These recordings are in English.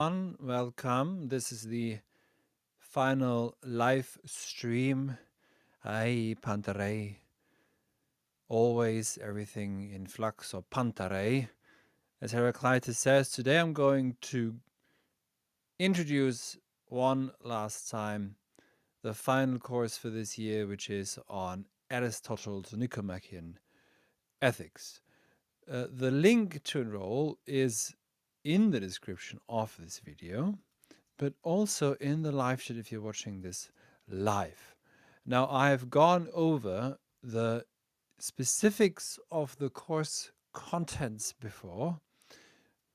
Welcome. This is the final live stream. Ai Pantarei. Always everything in flux or Pantarei. As Heraclitus says, today I'm going to introduce one last time the final course for this year, which is on Aristotle's Nicomachean ethics. The link to enroll is in the description of this video, but also in the live chat if you're watching this live. Now, I have gone over the specifics of the course contents before,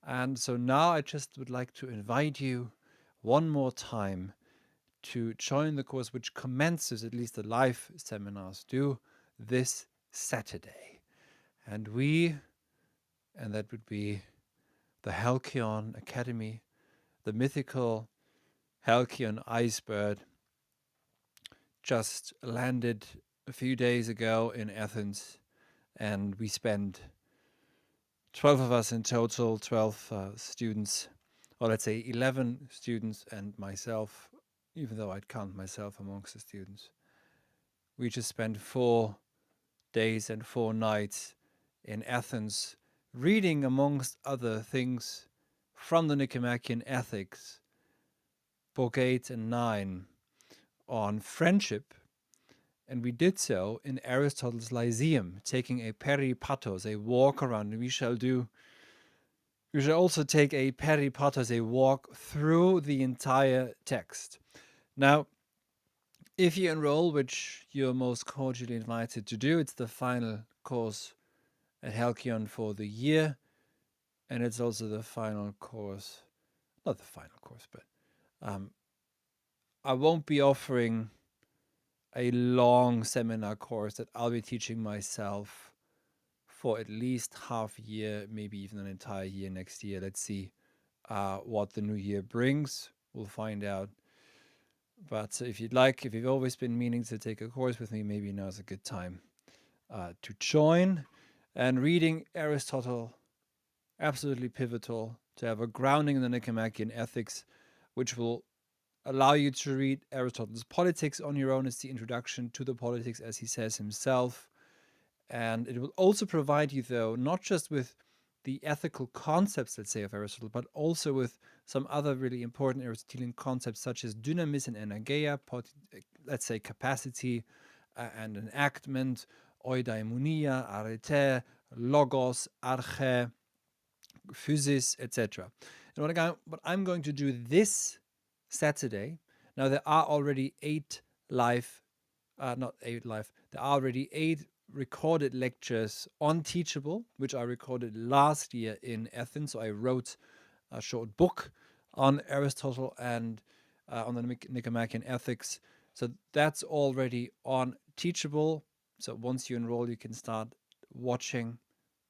and so now I just would like to invite you one more time to join the course, which commences, at least the live seminars do, this Saturday. And that would be the Halcyon Academy, the mythical Halcyon icebird, just landed a few days ago in Athens, and we spent 12 of us in total, 12 students, or let's say 11 students and myself, even though I'd count myself amongst the students. We just spent 4 days and 4 nights in Athens reading, amongst other things, from the Nicomachean Ethics, Book 8 and 9, on friendship, and we did so in Aristotle's Lyceum, taking a peripatos, a walk around. And we shall also take a peripatos, a walk through the entire text. Now, if you enroll, which you're most cordially invited to do, it's the final course at Halcyon for the year, and it's also the final course, not the final course, but I won't be offering a long seminar course that I'll be teaching myself for at least half a year, maybe even an entire year next year. Let's see what the new year brings. We'll find out. But if you'd like, if you've always been meaning to take a course with me, maybe now's a good time to join. And reading Aristotle, absolutely pivotal to have a grounding in the Nicomachean Ethics, which will allow you to read Aristotle's Politics on your own. It's the introduction to the Politics, as he says himself. And it will also provide you, though, not just with the ethical concepts, let's say, of Aristotle, but also with some other really important Aristotelian concepts, such as dynamis and energeia, let's say capacity and enactment, eudaimonia, arete, logos, arche, physis, etc. And what I'm going to do this Saturday, now there are already 8 live, not 8 live, there are already 8 recorded lectures on Teachable, which I recorded last year in Athens. So I wrote a short book on Aristotle and on the Nicomachean Ethics. So that's already on Teachable. So once you enroll, you can start watching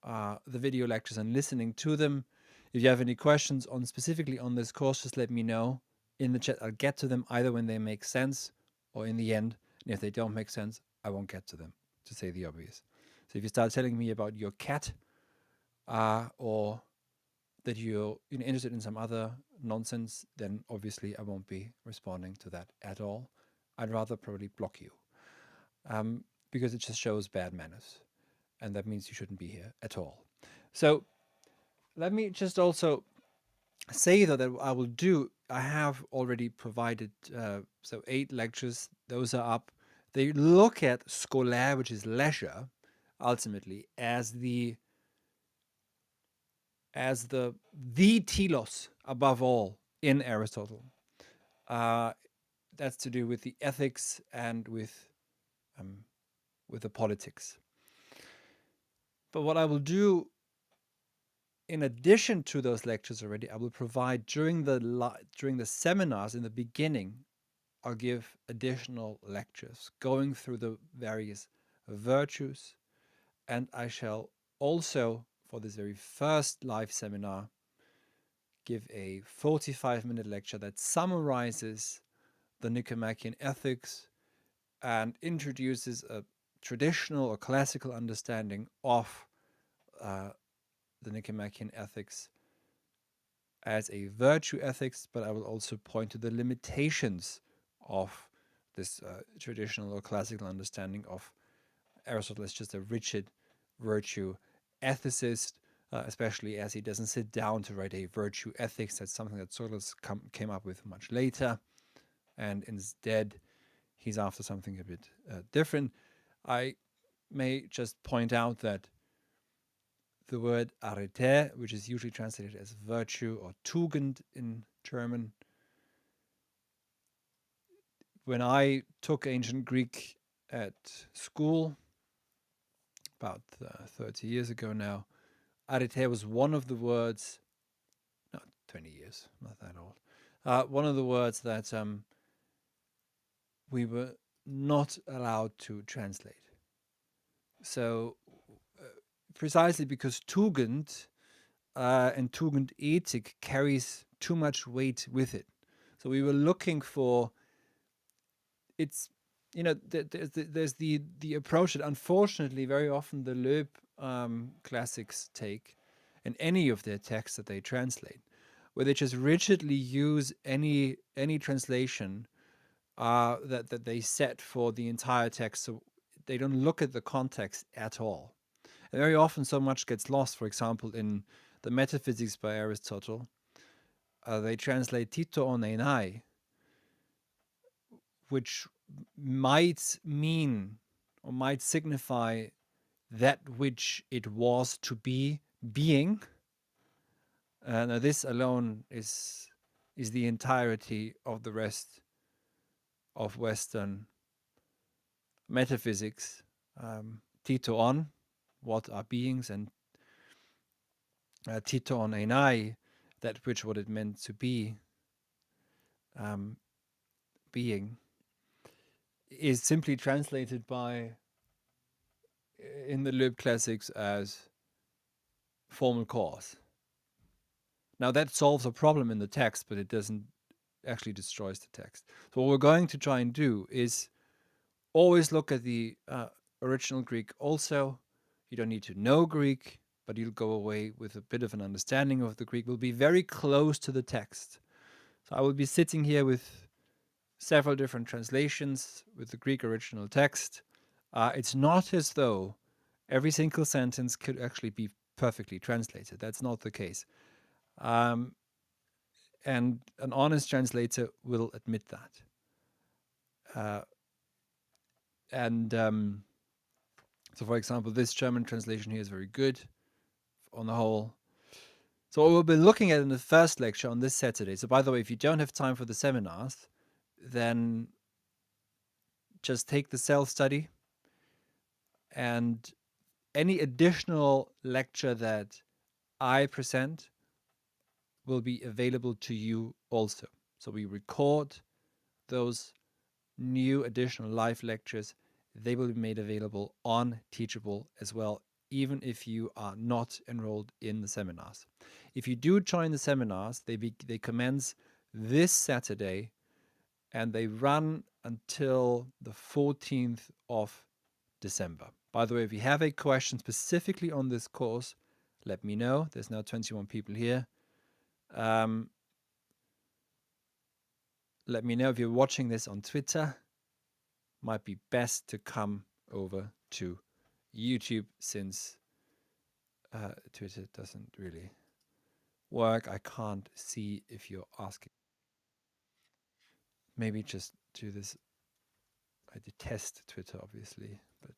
the video lectures and listening to them. If you have any questions on specifically on this course, just let me know in the chat. I'll get to them either when they make sense or in the end. And if they don't make sense, I won't get to them, to say the obvious. So if you start telling me about your cat or that you're interested in some other nonsense, then obviously I won't be responding to that at all. I'd rather probably block you because it just shows bad manners. And that means you shouldn't be here at all. So let me just also say, though, that I have already provided, 8 lectures. Those are up. They look at scolaire, which is leisure, ultimately, as the telos above all in Aristotle. That's to do with the ethics and with the politics. But what I will do, in addition to those lectures already, I will provide during the seminars in the beginning, I'll give additional lectures going through the various virtues, and I shall also, for this very first live seminar, give a 45-minute lecture that summarizes the Nicomachean Ethics and introduces a traditional or classical understanding of the Nicomachean Ethics as a virtue ethics, but I will also point to the limitations of this traditional or classical understanding of Aristotle as just a rigid virtue ethicist, especially as he doesn't sit down to write a virtue ethics. That's something that Socrates came up with much later, and instead he's after something a bit different. I may just point out that the word arete, which is usually translated as virtue or Tugend in German, when I took ancient Greek at school, about 30 years ago now, arete was one of the words, no, 20 years, not that old, one of the words that we were not allowed to translate. So precisely because Tugend and Tugendethik carries too much weight with it. So we were looking for, it's, there's the approach that unfortunately very often the Loeb classics take in any of their texts that they translate, where they just rigidly use any translation that they set for the entire text. So they don't look at the context at all. And very often so much gets lost. For example, in the Metaphysics by Aristotle, they translate Tito on enai, which might mean or might signify that which it was to be being. Now this alone is the entirety of the rest of Western metaphysics. Tito on, what are beings, and Tito on enai, that which what it meant to be, being, is simply translated by in the Loeb classics as formal cause. Now that solves a problem in the text, but it doesn't actually destroys the text. So what we're going to try and do is always look at the original Greek also. You don't need to know Greek, but you'll go away with a bit of an understanding of the Greek. We'll be very close to the text. So I will be sitting here with several different translations with the Greek original text. It's not as though every single sentence could actually be perfectly translated. That's not the case. And an honest translator will admit that. So, for example, this German translation here is very good on the whole. So what we'll be looking at in the first lecture on this Saturday. So by the way, if you don't have time for the seminars, then just take the self-study, and any additional lecture that I present will be available to you also. So we record those new additional live lectures. They will be made available on Teachable as well, even if you are not enrolled in the seminars. If you do join the seminars, they commence this Saturday and they run until the 14th of December. By the way, if you have a question specifically on this course, let me know. There's now 21 people here. Let me know if you're watching this on Twitter. Might be best to come over to YouTube, since Twitter doesn't really work. I can't see if you're asking. Maybe just do this. I detest Twitter, obviously, but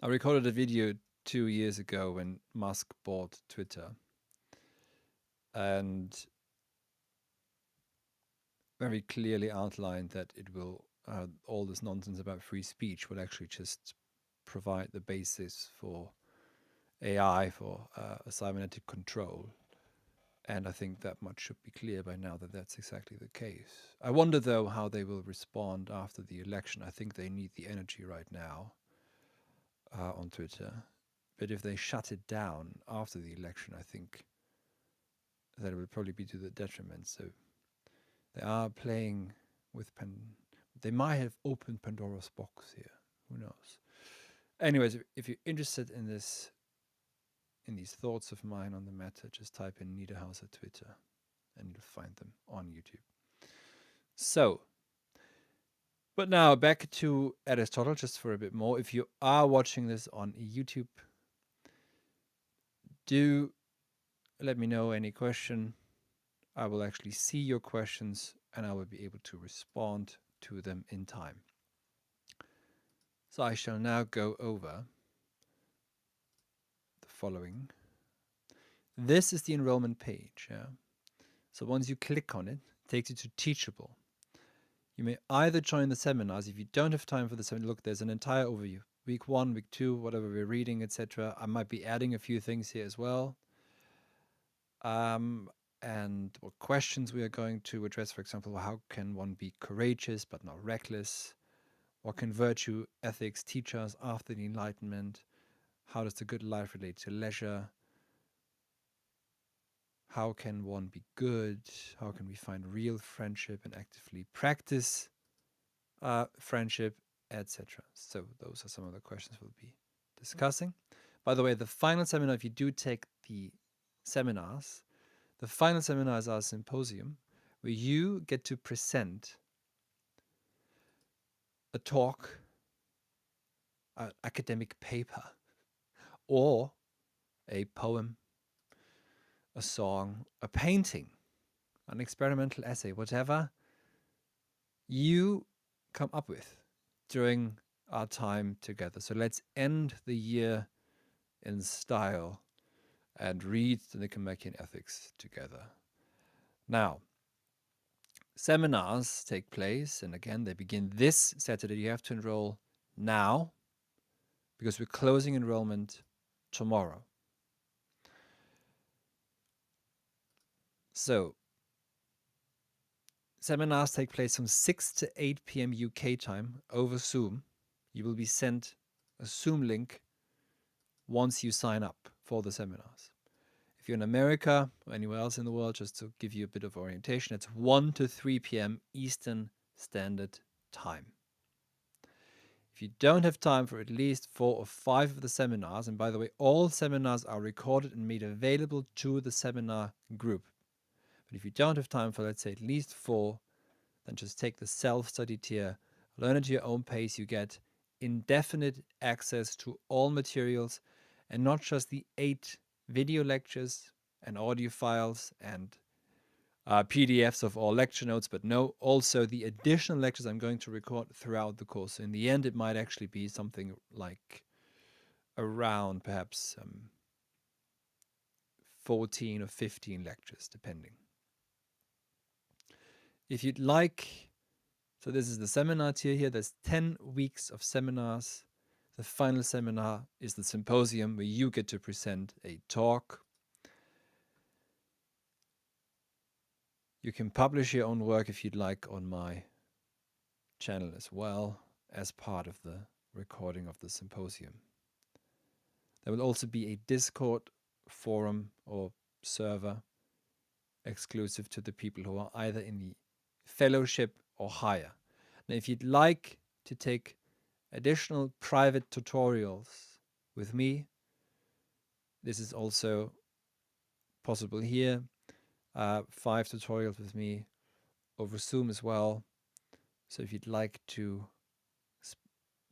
I recorded a video 2 years ago when Musk bought Twitter, and very clearly outlined that it will, all this nonsense about free speech will actually just provide the basis for AI, for a cybernetic control. And I think that much should be clear by now that that's exactly the case. I wonder, though, how they will respond after the election. I think they need the energy right now on Twitter. But if they shut it down after the election, I think that it will probably be to the detriment. So they are playing with they might have opened Pandora's box here. Who knows? Anyways, if you're interested in this in these thoughts of mine on the matter, just type in Niederhauser Twitter and you'll find them on YouTube. So, but now back to Aristotle just for a bit more. If you are watching this on YouTube, do let me know any question. I will actually see your questions and I will be able to respond to them in time. So I shall now go over the following. This is the enrollment page. Yeah? So once you click on it, it takes you to Teachable. You may either join the seminars. If you don't have time for the seminar, look, there's an entire overview. Week 1, week 2, whatever we're reading, etc. I might be adding a few things here as well. And what questions we are going to address, for example, how can one be courageous but not reckless? What can virtue ethics teach us after the Enlightenment? How does the good life relate to leisure? How can one be good? How can we find real friendship and actively practice friendship, etc.? So those are some of the questions we'll be discussing. By the way, the final seminar, if you do take the seminars, the final seminar is our symposium, where you get to present a talk, an academic paper, or a poem, a song, a painting, an experimental essay, whatever you come up with during our time together. So let's end the year in style and read the Nicomachean Ethics together. Now, seminars take place, and again, they begin this Saturday. You have to enroll now because we're closing enrollment tomorrow. So, seminars take place from 6 to 8 p.m. UK time over Zoom. You will be sent a Zoom link once you sign up for the seminars. If you're in America or anywhere else in the world, just to give you a bit of orientation, it's 1 to 3 p.m. Eastern Standard Time. If you don't have time for at least 4 or 5 of the seminars, and by the way, all seminars are recorded and made available to the seminar group. But if you don't have time for, let's say, at least 4, then just take the self-study tier, learn at your own pace. You get indefinite access to all materials, and not just the 8 video lectures and audio files and PDFs of all lecture notes, but no, also the additional lectures I'm going to record throughout the course. So in the end, it might actually be something like around perhaps 14 or 15 lectures, depending. If you'd like, so this is the seminar tier here. There's 10 weeks of seminars. The final seminar is the symposium where you get to present a talk. You can publish your own work if you'd like on my channel as well as part of the recording of the symposium. There will also be a Discord forum or server exclusive to the people who are either in the fellowship or higher. Now, if you'd like to take additional private tutorials with me, this is also possible here. 5 tutorials with me over Zoom as well. So if you'd like to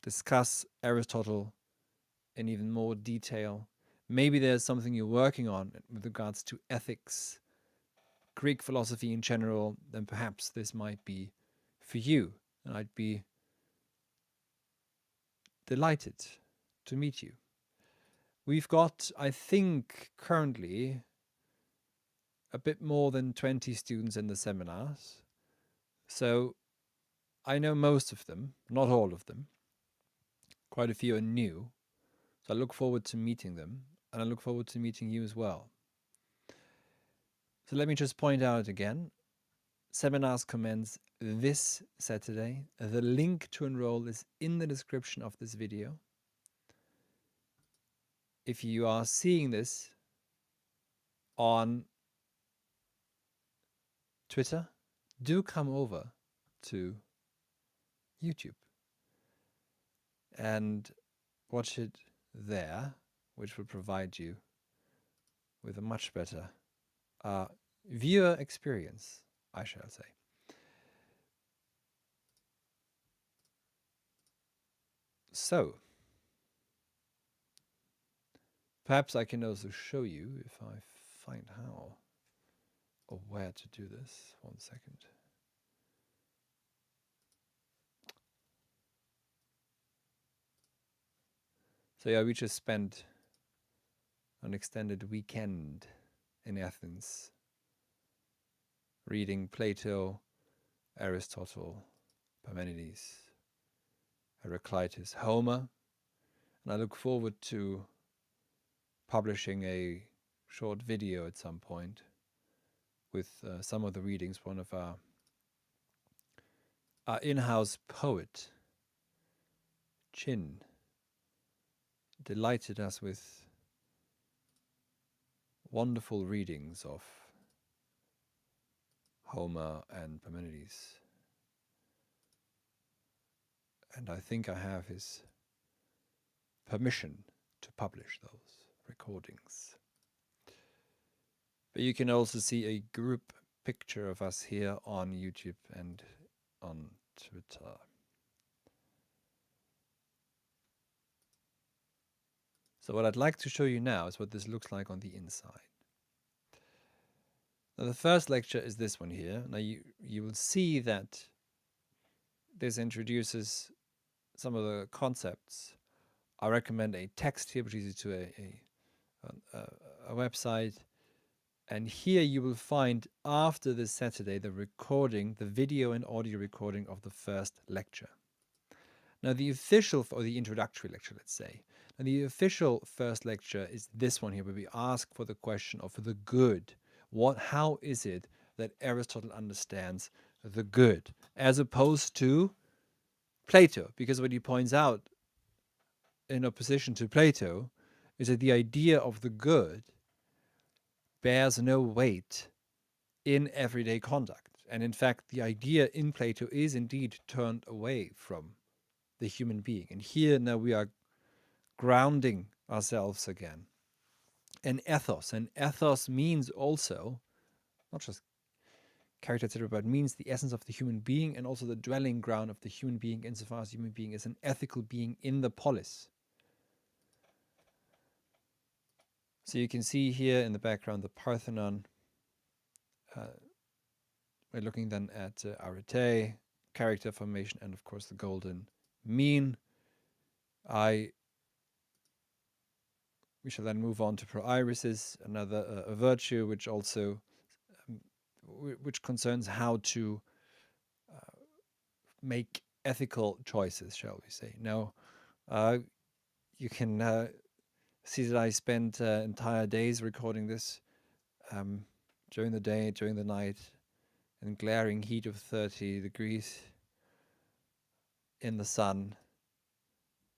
discuss Aristotle in even more detail, maybe there's something you're working on with regards to ethics, Greek philosophy in general, then perhaps this might be for you. And I'd be delighted to meet you. We've got, I think, currently a bit more than 20 students in the seminars. So I know most of them, not all of them. Quite a few are new. So I look forward to meeting them, and I look forward to meeting you as well. So let me just point out again, seminars commence this Saturday. The link to enroll is in the description of this video. If you are seeing this on Twitter, do come over to YouTube and watch it there, which will provide you with a much better viewer experience, I shall say. So, perhaps I can also show you, if I find how or where to do this. 1 second. So yeah, we just spent an extended weekend in Athens reading Plato, Aristotle, Parmenides, Heraclitus, Homer, and I look forward to publishing a short video at some point with some of the readings. One of our in-house poet, Chin, delighted us with wonderful readings of Homer and Parmenides. And I think I have his permission to publish those recordings. But you can also see a group picture of us here on YouTube and on Twitter. So what I'd like to show you now is what this looks like on the inside. Now the first lecture is this one here. Now you will see that this introduces some of the concepts. I recommend a text here, which leads you to a website. And here you will find, after this Saturday, the recording, the video and audio recording of the first lecture. Now the official, or the introductory lecture, let's say. And the official first lecture is this one here, where we ask for the question of the good. How is it that Aristotle understands the good, as opposed to Plato? Because what he points out in opposition to Plato is that the idea of the good bears no weight in everyday conduct. And in fact, the idea in Plato is indeed turned away from the human being. And here now we are grounding ourselves again. And ethos means also, not just character, etc., but means the essence of the human being and also the dwelling ground of the human being, insofar as the human being is an ethical being in the polis. So you can see here in the background the Parthenon. We're looking then at arete, character formation, and of course the golden mean. We shall then move on to proirisis, another a virtue which also which concerns how to make ethical choices, shall we say. Now, you can see that I spent entire days recording this during the day, during the night, in glaring heat of 30 degrees in the sun,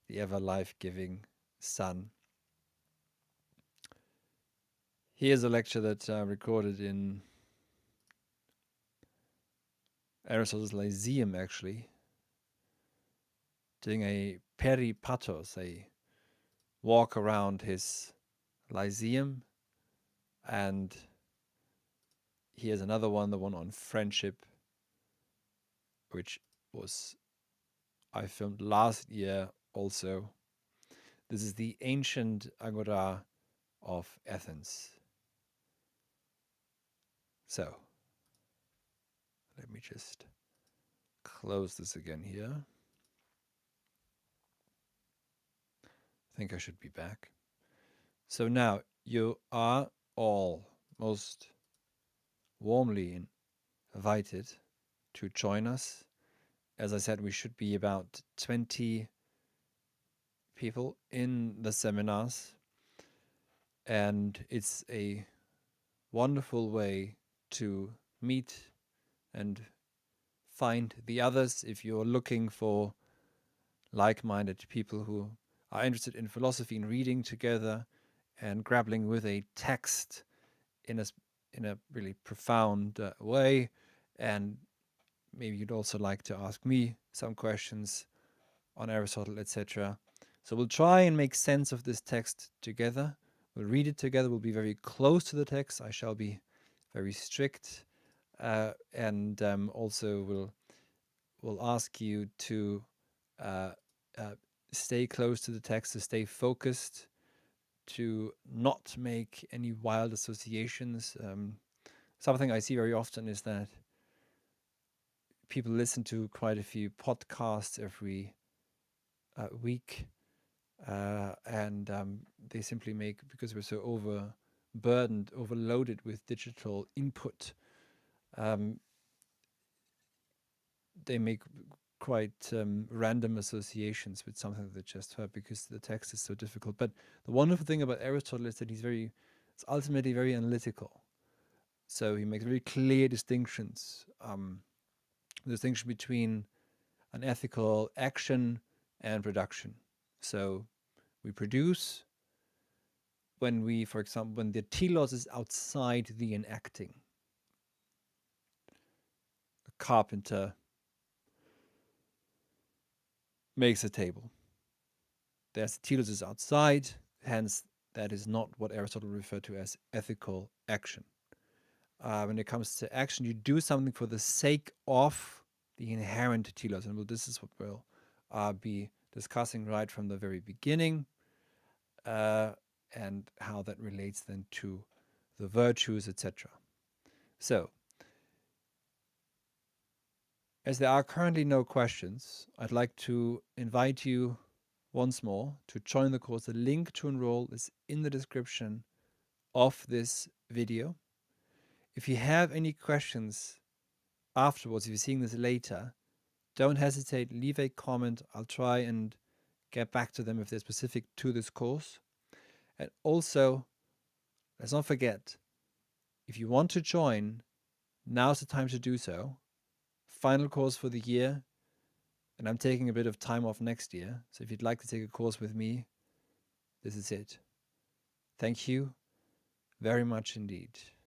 the ever life-giving sun. Here's a lecture that I recorded in Aristotle's Lyceum, actually, doing a peripatos, a walk around his Lyceum. And here's another one, the one on friendship, which was I filmed last year also. This is the ancient agora of Athens. So, let me just close this again here. I think I should be back. So now you are all most warmly invited to join us. As I said, we should be about 20 people in the seminars, and it's a wonderful way to meet and find the others if you're looking for like-minded people who are interested in philosophy and reading together and grappling with a text in a really profound way. And maybe you'd also like to ask me some questions on Aristotle, etc. So we'll try and make sense of this text together. We'll read it together. We'll be very close to the text. I shall be very strict, and also will ask you to uh, uh, stay close to the text, to stay focused, to not make any wild associations. Something I see very often is that people listen to quite a few podcasts every week, and they simply make, because we're so overburdened, overloaded with digital input, they make quite random associations with something that they just heard because the text is so difficult. But the wonderful thing about Aristotle is that it's ultimately very analytical. So he makes very clear distinctions. The distinction between an ethical action and production. So we produce when we, for example, when the telos is outside the enacting. A carpenter makes a table. There's the telos is outside, hence that is not what Aristotle referred to as ethical action. When it comes to action, you do something for the sake of the inherent telos, and this is what we'll be discussing right from the very beginning, and how that relates then to the virtues, etc. So, as there are currently no questions, I'd like to invite you once more to join the course. The link to enroll is in the description of this video. If you have any questions afterwards, if you're seeing this later, don't hesitate, leave a comment. I'll try and get back to them if they're specific to this course. And also, let's not forget, if you want to join, now's the time to do so. Final course for the year, and I'm taking a bit of time off next year. So if you'd like to take a course with me, this is it. Thank you very much indeed.